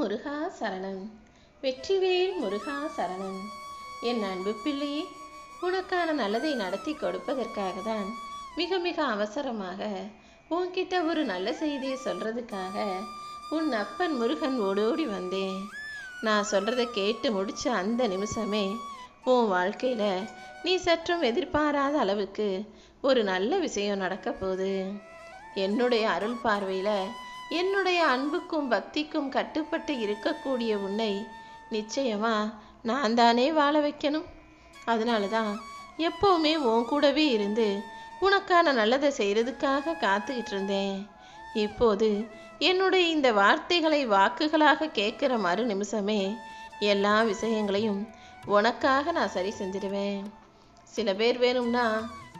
முருகா சரணம். வெற்றிவேல் முருகா சரணம். என் அன்பு பிள்ளையே, உனக்கான நல்லதை நடத்தி கொடுப்பதற்காக தான் மிக மிக அவசரமாக உன்கிட்ட ஒரு நல்ல செய்தியை சொல்றதுக்காக உன் அப்பன் முருகன் ஓடோடி வந்தேன். நான் சொல்றதை கேட்டு முடிச்ச அந்த நிமிஷமே உன் வாழ்க்கையில நீ சற்றும் எதிர்பாராத அளவுக்கு ஒரு நல்ல விஷயம் நடக்க போகுது. என்னுடைய அருள் பார்வையில என்னுடைய அன்புக்கும் பக்திக்கும் கட்டுப்பட்டு இருக்கக்கூடிய உன்னை நிச்சயமா நான் தானே வாழ வைக்கணும். அதனால தான் எப்போவுமே உன் கூடவே இருந்து உனக்கான நல்லதை செய்கிறதுக்காக காத்துக்கிட்டு இருந்தேன். இப்போது என்னுடைய இந்த வார்த்தைகளை வாக்குகளாக கேட்குற மறு நிமிஷமே எல்லா விஷயங்களையும் உனக்காக நான் சரி செஞ்சிடுவேன். சில பேர் வேணும்னா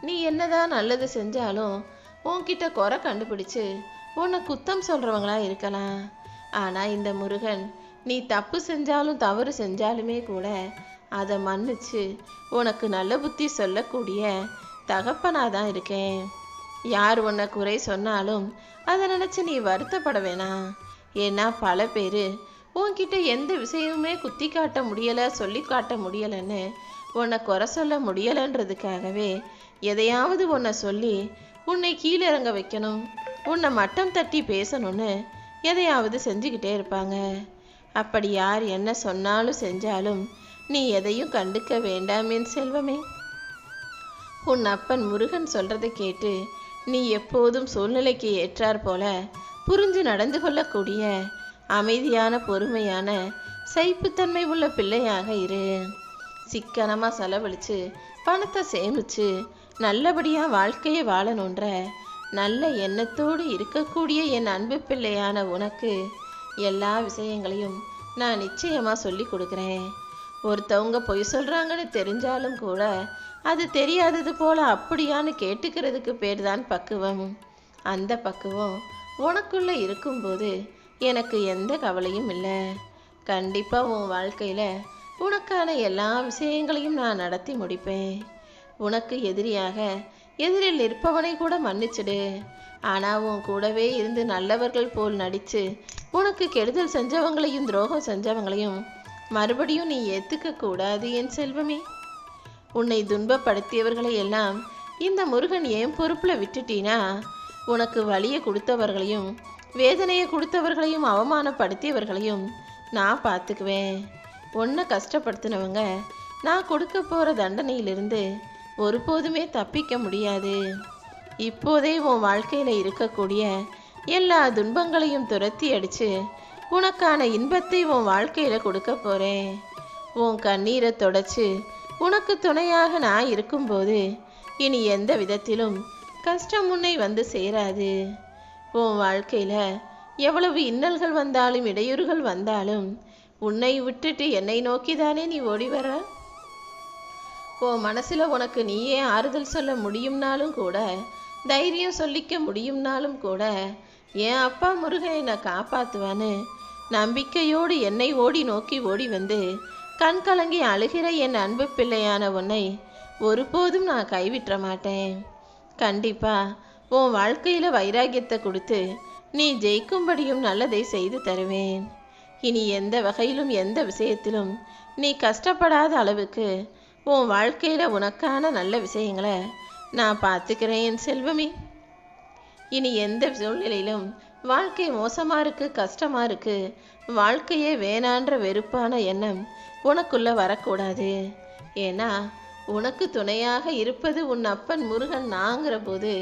நீ என்னதான் நல்லது செஞ்சாலும் உன்கிட்ட குறை கண்டுபிடிச்சு உன்னை குத்தம் சொல்கிறவங்களா இருக்கலாம். ஆனால் இந்த முருகன் நீ தப்பு செஞ்சாலும் தவறு செஞ்சாலுமே கூட அதை மன்னிச்சு உனக்கு நல்ல புத்தி சொல்லக்கூடிய தகப்பனாக தான் இருக்கேன். யார் உன்னை குறை சொன்னாலும் அதை நினச்சி நீ வருத்தப்பட வேணாம். ஏன்னா பல பேர் உன்கிட்ட எந்த விஷயமுமே குத்தி காட்ட முடியலை, சொல்லி காட்ட முடியலைன்னு உன்னை குறை சொல்ல முடியலைன்றதுக்காகவே எதையாவது உன்னை சொல்லி உன்னை கீழே இறங்க வைக்கணும், உன்னை மட்டம் தட்டி பேசணும்னு எதையாவது செஞ்சுக்கிட்டே இருப்பாங்க. அப்படி யார் என்ன சொன்னாலும் செஞ்சாலும் நீ எதையும் கண்டுக்க வேண்டாம் என் செல்வமே. உன் அப்பன் முருகன் சொல்றதை கேட்டு நீ எப்போதும் சூழ்நிலைக்கு ஏற்றார் போல புரிஞ்சு நடந்து கொள்ளக்கூடிய அமைதியான பொறுமையான சைப்புத்தன்மை உள்ள பிள்ளையாக இரு. சிக்கனமாக செலவழித்து பணத்தை சேமித்து நல்லபடியாக வாழ்க்கையை வாழணுன்ற நல்ல எண்ணத்தோடு இருக்கக்கூடிய என் அன்பு பிள்ளையான உனக்கு எல்லா விஷயங்களையும் நான் நிச்சயமாக சொல்லி கொடுக்குறேன். ஒருத்தவங்க பொய் சொல்கிறாங்கன்னு தெரிஞ்சாலும் கூட அது தெரியாதது போல் அப்படியான்னு கேட்டுக்கிறதுக்கு பேர் தான் பக்குவம். அந்த பக்குவம் உனக்குள்ளே இருக்கும்போது எனக்கு எந்த கவலையும் இல்லை. கண்டிப்பாக உன் வாழ்க்கையில் உனக்கான எல்லா விஷயங்களையும் நான் நடத்தி முடிப்பேன். உனக்கு எதிரியாக எதிரில் நிற்பவனை கூட மன்னிச்சிடு. ஆனால் உன் கூடவே இருந்து நல்லவர்கள் போல் நடித்து உனக்கு கெடுதல் செஞ்சவங்களையும் துரோகம் செஞ்சவங்களையும் மறுபடியும் நீ ஏற்றுக்க கூடாது என் செல்வமே. உன்னை துன்பப்படுத்தியவர்களை எல்லாம் இந்த முருகன் ஏன் பொறுப்பில் விட்டுட்டீனா உனக்கு வலியை கொடுத்தவர்களையும் வேதனையை கொடுத்தவர்களையும் அவமானப்படுத்தியவர்களையும் நான் பார்த்துக்குவேன். உன்னை கஷ்டப்படுத்தினவங்க நான் கொடுக்க போகிற தண்டனையிலிருந்து ஒருபோதுமே தப்பிக்க முடியாது. இப்போதே உன் வாழ்க்கையில் இருக்கக்கூடிய எல்லா துன்பங்களையும் துரத்தி அடித்து உனக்கான இன்பத்தை உன் வாழ்க்கையில் கொடுக்க போகிறேன். உன் கண்ணீரை தொடச்சி உனக்கு துணையாக நான் இருக்கும்போது இனி எந்த விதத்திலும் கஷ்டம் உன்னை வந்து சேராது. உன் வாழ்க்கையில் எவ்வளவு இன்னல்கள் வந்தாலும் இடையூறுகள் வந்தாலும் உன்னை விட்டுட்டு என்னை நோக்கி தானே நீ ஓடி வர. உன் மனசில் உனக்கு நீயே ஆறுதல் சொல்ல முடியும்னாலும் கூட, தைரியம் சொல்லிக்க முடியும்னாலும் கூட, என் அப்பா முருகன் என்னை காப்பாற்றுவான்னு நம்பிக்கையோடு என்னை நோக்கி ஓடி வந்து கண் கலங்கி அழுகிற என் அன்பு பிள்ளையான உன்னை ஒருபோதும் நான் கைவிட்ட மாட்டேன். கண்டிப்பாக உன் வாழ்க்கையில் வைராகியத்தை கொடுத்து நீ ஜெயிக்கும்படியும் நல்லதை செய்து தருவேன். இனி எந்த வகையிலும் எந்த விஷயத்திலும் நீ கஷ்டப்படாத அளவுக்கு உன் வாழ்க்கையில் உனக்கான நல்ல விஷயங்களை நான் பார்த்துக்கிறேன் என் செல்வமே. இனி எந்த சூழ்நிலையிலும் வாழ்க்கை மோசமாக இருக்குது, கஷ்டமாக இருக்குது, வாழ்க்கையே வேணான்ற வெறுப்பான எண்ணம் உனக்குள்ளே வரக்கூடாது. ஏன்னா உனக்கு துணையாக இருப்பது உன் அப்பன் முருகன் நாங்கிற போது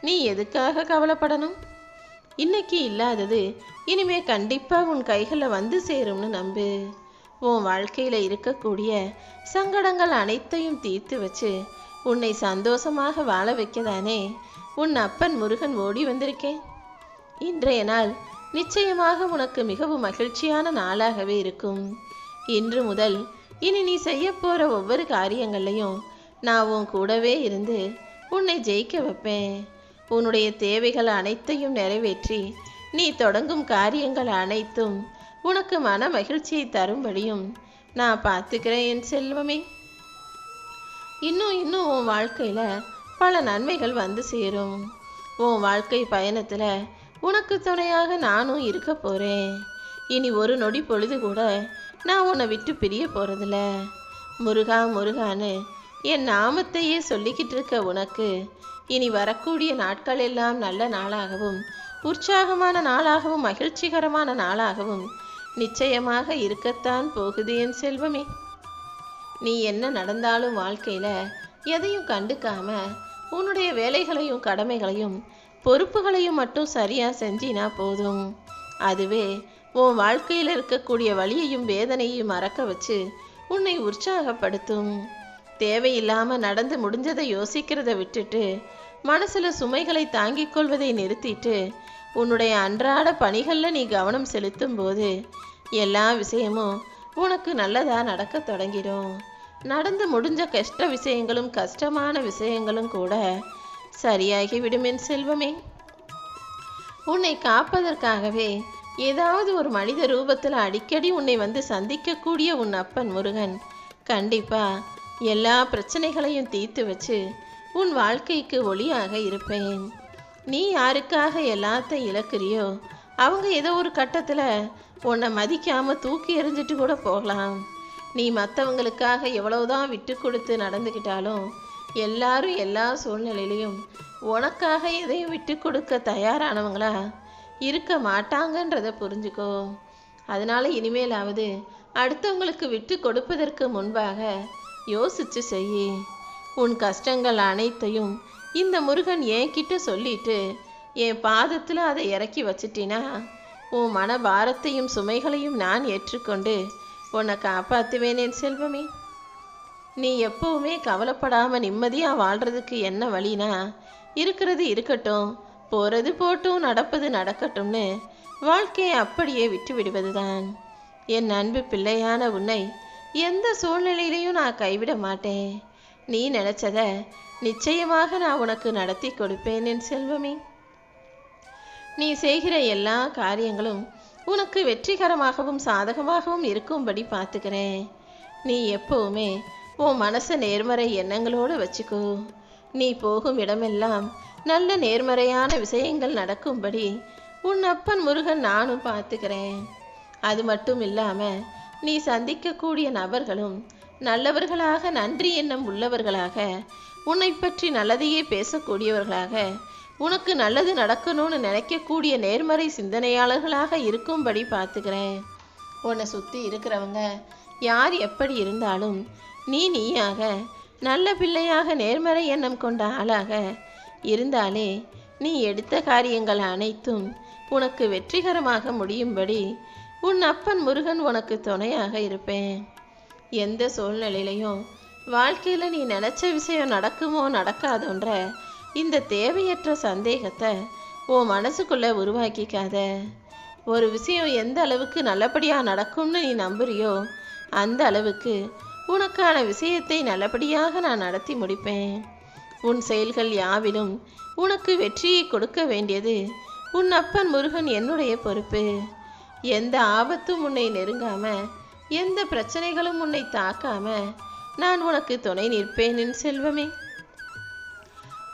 நீ எதுக்காக கவலைப்படணும்? இன்னைக்கு இல்லாதது இனிமே கண்டிப்பாக உன் கைகளில் வந்து சேரும்னு நம்பு. உன் வாழ்க்கையில் இருக்கக்கூடிய சங்கடங்கள் அனைத்தையும் தீர்த்து வச்சு உன்னை சந்தோஷமாக வாழ வைக்கதானே உன் அப்பன் முருகன் ஓடி வந்திருக்கேன். இன்றைய நாள் நிச்சயமாக உனக்கு மிகவும் மகிழ்ச்சியான நாளாகவே இருக்கும். இன்று முதல் இனி நீ செய்ய போகிற ஒவ்வொரு காரியங்கள்லையும் நான் உன் கூடவே இருந்து உன்னை ஜெயிக்க வைப்பேன். உன்னுடைய தேவைகள் அனைத்தையும் நிறைவேற்றி நீ தொடங்கும் காரியங்கள் அனைத்தும் உனக்கு மன மகிழ்ச்சியை தரும்படியும் நான் பார்த்துக்கிறேன் என் செல்வமே. இன்னும் உன் வாழ்க்கையில் பல நன்மைகள் வந்து சேரும். உன் வாழ்க்கை பயணத்தில் உனக்கு துணையாக நானும் இருக்க போகிறேன். இனி ஒரு நொடி பொழுது கூட நான் உன்னை விட்டு பிரிய போகிறதில்ல. முருகா முருகான்னு என் நாமத்தையே சொல்லிக்கிட்டு இருக்க உனக்கு இனி வரக்கூடிய நாட்கள் எல்லாம் நல்ல நாளாகவும் உற்சாகமான நாளாகவும் மகிழ்ச்சிகரமான நாளாகவும் நிச்சயமாக இருக்கத்தான் போகுது என் செல்வமே. நீ என்ன நடந்தாலும் வாழ்க்கையில் எதையும் கண்டுக்காம உன்னுடைய வேலைகளையும் கடமைகளையும் பொறுப்புகளையும் மட்டும் சரியாக செஞ்சினா போதும். அதுவே உன் வாழ்க்கையில் இருக்கக்கூடிய வலியையும் வேதனையும் மறக்க வச்சு உன்னை உற்சாகப்படுத்தும். தேவையில்லாமல் நடந்து முடிஞ்சதை யோசிக்கிறத விட்டுட்டு மனசில் சுமைகளை தாங்கிக் கொள்வதை நிறுத்திட்டு உன்னுடைய அன்றாட பணிகளில் நீ கவனம் செலுத்தும் போது எல்லா விஷயமும் உனக்கு நல்லதாக நடக்க தொடங்கிடும். நடந்து முடிஞ்ச கஷ்ட விஷயங்களும் கஷ்டமான விஷயங்களும் கூட சரியாகி விடும் என் செல்வமே. உன்னை காப்பதற்காகவே ஏதாவது ஒரு மனித ரூபத்தில் அடிக்கடி உன்னை வந்து சந்திக்கக்கூடிய உன் அப்பன் முருகன் கண்டிப்பா எல்லா பிரச்சனைகளையும் தீர்த்து வச்சு உன் வாழ்க்கைக்கு ஒளியாக இருப்பேன். நீ யாருக்காக எல்லாத்தையும் இழக்கிறியோ அவங்க ஏதோ ஒரு கட்டத்தில் உன்னை மதிக்காம தூக்கி எறிஞ்சிட்டு கூட போகலாம். நீ மற்றவங்களுக்காக எவ்வளவுதான் விட்டு கொடுத்து நடந்துக்கிட்டாலும் எல்லாரும் எல்லா சூழ்நிலையிலையும் உனக்காக எதையும் விட்டு கொடுக்க தயாரானவங்களா இருக்க மாட்டாங்கன்றத புரிஞ்சுக்கோ. அதனால இனிமேலாவது அடுத்தவங்களுக்கு விட்டு கொடுப்பதற்கு முன்பாக யோசிச்சு செய். உன் கஷ்டங்கள் அனைத்தையும் இந்த முருகன் என்கிட்ட சொல்லிட்டு என் பாதத்தில் அதை இறக்கி வச்சிட்டினா உன் மன பாரத்தையும் சுமைகளையும் நான் ஏற்றுக்கொண்டு உன்னை காப்பாற்றுவேன் என் செல்வமே. நீ எப்பவுமே கவலைப்படாமல் நிம்மதியாக வாழ்கிறதுக்கு என்ன வழினா இருக்கிறது இருக்கட்டும், போகிறது போட்டும், நடப்பது நடக்கட்டும்னு வாழ்க்கையை அப்படியே விட்டு விடுவதுதான். என் அன்பு பிள்ளையான உன்னை எந்த சூழ்நிலையிலையும் நான் கைவிட மாட்டேன். நீ நினைச்சத நிச்சயமாக நான் உனக்கு நடத்தி கொடுப்பேன் என் செல்வமே. நீ செய்கிற எல்லா காரியங்களும் உனக்கு வெற்றிகரமாகவும் சாதகமாகவும் இருக்கும்படி பார்த்துக்கிறேன். நீ எப்பவுமே உன் மனசை நேர்மறை எண்ணங்களோடு வச்சுக்கோ. நீ போகும் இடமெல்லாம் நல்ல நேர்மறையான விஷயங்கள் நடக்கும்படி உன் அப்பன் முருகன் நானும் பார்த்துக்கிறேன். அது மட்டும் இல்லாமல் நீ சந்திக்கக்கூடிய நபர்களும் நல்லவர்களாக நன்றி எண்ணம் உள்ளவர்களாக உன்னை பற்றி நல்லதையே பேசக்கூடியவர்களாக உனக்கு நல்லது நடக்கணும்னு நினைக்கக்கூடிய நேர்மறை சிந்தனையாளர்களாக இருக்கும்படி பார்த்துக்கிறேன். உன்னை சுற்றி இருக்கிறவங்க யார் எப்படி இருந்தாலும் நீயாக நல்ல பிள்ளையாக நேர்மறை எண்ணம் கொண்ட ஆளாக இருந்தாலே நீ எடுத்த காரியங்கள் அனைத்தும் உனக்கு வெற்றிகரமாக முடியும்படி உன் அப்பன் முருகன் உனக்கு துணையாக இருப்பேன். எந்த சூழ்நிலையிலையும் வாழ்க்கையில் நீ நினச்ச விஷயம் நடக்குமோ நடக்காதோன்ற இந்த தேவையற்ற சந்தேகத்தை உன் மனசுக்குள்ளே உருவாக்கிக்காத. ஒரு விஷயம் எந்த அளவுக்கு நல்லபடியாக நடக்கும்னு நீ நம்புறியோ அந்த அளவுக்கு உனக்கான விஷயத்தை நல்லபடியாக நான் நடத்தி முடிப்பேன். உன் செயல்கள் யாவிலும் உனக்கு வெற்றியை கொடுக்க வேண்டியது உன் அப்பன் முருகன் என்னுடைய பொறுப்பு. எந்த ஆபத்தும் உன்னை நெருங்காம எந்த பிரச்சனைகளும் உன்னை தாக்காம நான் உனக்கு துணை நிற்பேன் என் செல்வமே.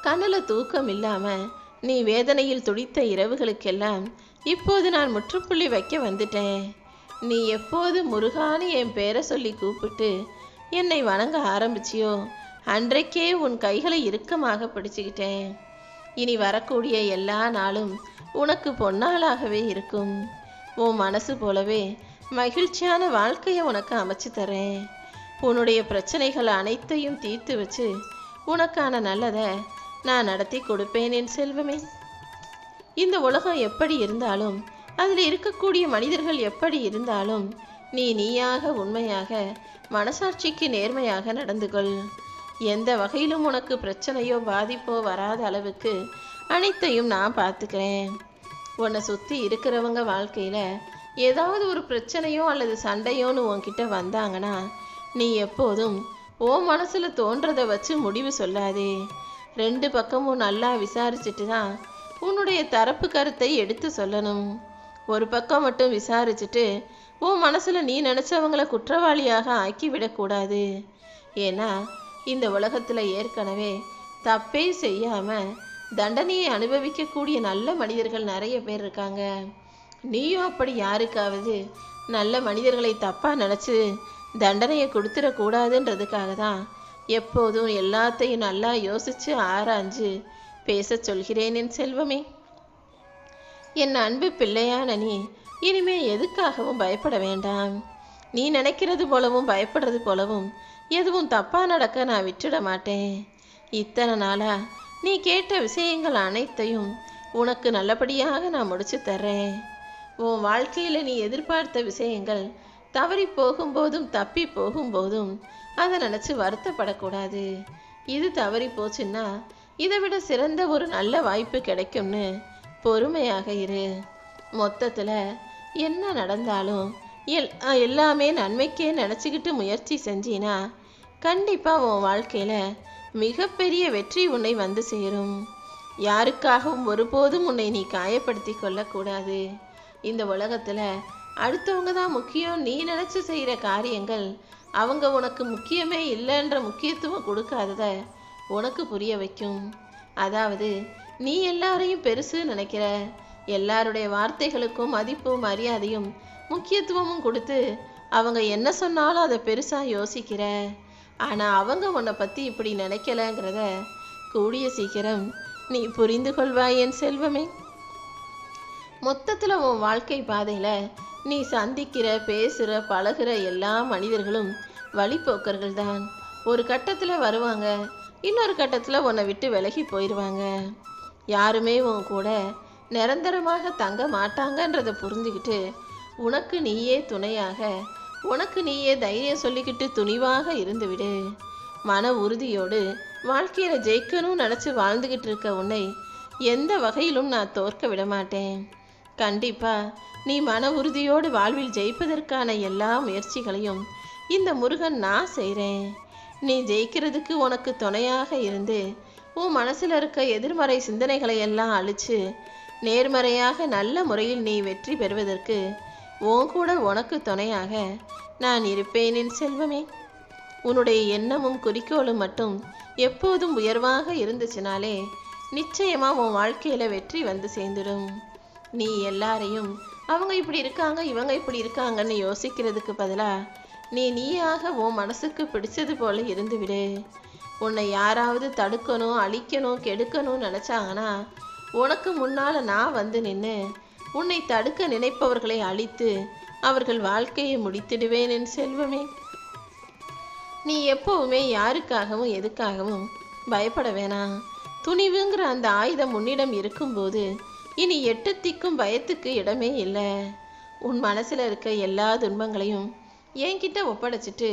கண்ணில் தூக்கம் இல்லாம நீ வேதனையில் துடித்த இரவுகளுக்கெல்லாம் இப்போது நான் முற்றுப்புள்ளி வைக்க வந்துட்டேன். நீ எப்போது முருகான்னு என் பேரை சொல்லி கூப்பிட்டு என்னை வணங்க ஆரம்பிச்சியோ அன்றைக்கே உன் கைகளை இறுக்கமாக பிடிச்சுக்கிட்டேன். இனி வரக்கூடிய எல்லா நாளும் உனக்கு பொன்னாளாகவே இருக்கும். உன் மனசு போலவே மகிழ்ச்சியான வாழ்க்கையை உனக்கு அமைச்சு தரேன். உன்னுடைய பிரச்சனைகள் அனைத்தையும் தீர்த்து வச்சு உனக்கான நல்லதை நான் நடத்தி கொடுப்பேன் என் செல்வமே. இந்த உலகம் எப்படி இருந்தாலும் அதில் இருக்கக்கூடிய மனிதர்கள் எப்படி இருந்தாலும் நீயாக உண்மையாக மனசாட்சிக்கு நேர்மையாக நடந்து கொள். எந்த வகையிலும் உனக்கு பிரச்சனையோ பாதிப்போ வராத அளவுக்கு அனைத்தையும் நான் பார்த்துக்கிறேன். உன்னை சுற்றி இருக்கிறவங்க வாழ்க்கையில் ஏதாவது ஒரு பிரச்சனையோ அல்லது சண்டையோன்னு உன்கிட்ட வந்தாங்கன்னா நீ எப்போதும் ஓ மனசில் தோன்றதை வச்சு முடிவு சொல்லாதே. ரெண்டு பக்கமும் நல்லா விசாரிச்சுட்டு தான் உன்னுடைய தரப்பு கருத்தை எடுத்து சொல்லணும். ஒரு பக்கம் மட்டும் விசாரிச்சுட்டு உன் மனசில் நீ நினச்சவங்களை குற்றவாளியாக ஆக்கிவிடக்கூடாது. ஏன்னா இந்த உலகத்தில் ஏற்கனவே தப்பே செய்யாமல் தண்டனையை அனுபவிக்கக்கூடிய நல்ல மனிதர்கள் நிறைய பேர் இருக்காங்க. நீயும் அப்படி யாருக்காவது நல்ல மனிதர்களை தப்பா நினச்சி தண்டனையை கொடுத்துடக்கூடாதுன்றதுக்காக தான் எப்போதும் எல்லாத்தையும் நல்லா யோசிச்சு ஆராய்ஞ்சு பேச சொல்கிறேன் என் செல்வமே. என் அன்பு பிள்ளையான நீ இனிமே எதுக்காகவும் பயப்பட வேண்டாம். நீ நினைக்கிறது போலவும் பயப்படுறது போலவும் எதுவும் தப்பா நடக்க நான் விட்டுட மாட்டேன். இத்தனை நாளா நீ கேட்ட விஷயங்கள் அனைத்தையும் உனக்கு நல்லபடியாக நான் முடிச்சு தர்றேன். உன் வாழ்க்கையில் நீ எதிர்பார்த்த விஷயங்கள் தவறி போகும்போதும் தப்பி போகும்போதும் அதை நினச்சி வருத்தப்படக்கூடாது. இது தவறி போச்சுன்னா இதை விட சிறந்த ஒரு நல்ல வாய்ப்பு கிடைக்கும்னு பொறுமையாக இரு. மொத்தத்தில் என்ன நடந்தாலும் எல்லாமே நன்மைக்கே நினச்சிக்கிட்டு முயற்சி செஞ்சினா கண்டிப்பாக உன் வாழ்க்கையில் மிகப்பெரிய வெற்றி உன்னை வந்து சேரும். யாருக்காகவும் ஒருபோதும் உன்னை நீ காயப்படுத்தி கொள்ளக்கூடாது. இந்த உலகத்தில் அடுத்தவங்க தான் முக்கியம். நீ நினச்சி செய்கிற காரியங்கள் அவங்க உனக்கு முக்கியமே இல்லைன்ற முக்கியத்துவம் கொடுக்காதத உனக்கு புரிய வைக்கும். அதாவது நீ எல்லாரையும் பெருசு நினைக்கிற, எல்லாருடைய வார்த்தைகளுக்கும் மதிப்பும் மரியாதையும் முக்கியத்துவமும் கொடுத்து அவங்க என்ன சொன்னாலும் அதை பெருசாக யோசிக்கிற. ஆனால் அவங்க உன்னை பற்றி இப்படி நினைக்கலங்கிறத கூடிய சீக்கிரம் நீ புரிந்து கொள்வாய் என் செல்வமே. மொத்தத்தில் உன் வாழ்க்கை பாதையில் நீ சந்திக்கிற பேசுகிற பழகிற எல்லா மனிதர்களும் வழிபோக்கர்கள் தான். ஒரு கட்டத்தில் வருவாங்க, இன்னொரு கட்டத்தில் உன்னை விட்டு விலகி போயிடுவாங்க. யாருமே உன் கூட நிரந்தரமாக தங்க மாட்டாங்கன்றதை புரிஞ்சுக்கிட்டு உனக்கு நீயே துணையாக, உனக்கு நீயே தைரியம் சொல்லிக்கிட்டு துணிவாக இருந்துவிடு. மன உறுதியோடு வாழ்க்கையில் ஜெயிக்கணும்னு நினச்சி வாழ்ந்துக்கிட்டு இருக்க உன்னை எந்த வகையிலும் நான் தோற்க விட மாட்டேன். கண்டிப்பாக நீ மன உறுதியோடு வாழ்வில் ஜெயிப்பதற்கான எல்லா முயற்சிகளையும் இந்த முருகன் நான் செய்கிறேன். நீ ஜெயிக்கிறதுக்கு உனக்கு துணையாக இருந்து உன் மனசில் இருக்க எதிர்மறை சிந்தனைகளை எல்லாம் அழித்து நேர்மறையாக நல்ல முறையில் நீ வெற்றி பெறுவதற்கு உன் கூட உனக்கு துணையாக நான் இருப்பேன் என் செல்வமே. உன்னுடைய எண்ணமும் குறிக்கோளும் மட்டும் எப்போதும் உயர்வாக இருந்துச்சுனாலே நிச்சயமாக உன் வாழ்க்கையில் வெற்றி வந்து சேர்ந்துடும். நீ எல்லாரையும் அவங்க இப்படி இருக்காங்க இவங்க இப்படி இருக்காங்கன்னு யோசிக்கிறதுக்கு பதிலாக நீயாக உன் மனசுக்கு பிடிச்சது போல இருந்துவிடு. உன்னை யாராவது தடுக்கணும், அழிக்கணும், கெடுக்கணும்னு நினச்சாங்கன்னா உனக்கு முன்னால் நான் வந்து நின்று உன்னை தடுக்க நினைப்பவர்களை அழித்து அவர்கள் வாழ்க்கையை முடித்திடுவேன் என் செல்வமே. நீ எப்போவுமே யாருக்காகவும் எதுக்காகவும் பயப்பட வேணாம். துணிவுங்கிற அந்த ஆயுதம் உன்னிடம் இருக்கும்போது இனி எட்டு திக்கும் பயத்துக்கு இடமே இல்லை. உன் மனசில் இருக்க எல்லா துன்பங்களையும் என்கிட்ட ஒப்படைச்சிட்டு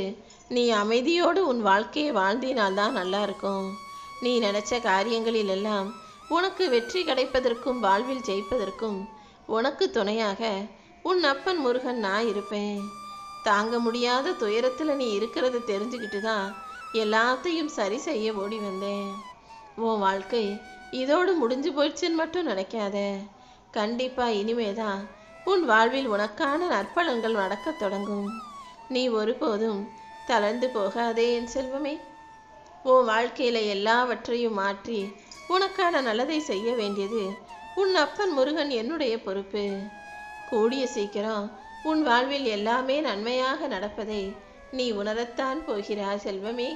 நீ அமைதியோடு உன் வாழ்க்கையை வாழ்ந்தினால்தான் நல்லா இருக்கும். நீ நினச்ச காரியங்களில் எல்லாம் உனக்கு வெற்றி கிடைப்பதற்கும் வாழ்வில் ஜெயிப்பதற்கும் உனக்கு துணையாக உன் அப்பன் முருகன் நான் இருப்பேன். தாங்க முடியாத துயரத்தில் நீ இருக்கிறத தெரிஞ்சுக்கிட்டு தான் எல்லாத்தையும் சரி செய்ய ஓடி வந்தேன். உன் வாழ்க்கை இதோடு முடிஞ்சு போயிடுச்சுன்னு மட்டும் நினைக்காத. கண்டிப்பாக இனிமேதான் உன் வாழ்வில் உனக்கான நற்பலன்கள் நடக்க தொடங்கும். நீ ஒருபோதும் தளர்ந்து போகாதே என் செல்வமே. உன் வாழ்க்கையில் எல்லாவற்றையும் மாற்றி உனக்கான நல்லதை செய்ய வேண்டியது உன் அப்பன் முருகன் என்னுடைய பொறுப்பு. கூடிய சீக்கிரம் உன் வாழ்வில் எல்லாமே நன்மையாக நடப்பதை நீ உணரத்தான் போகிறாய் செல்வமே.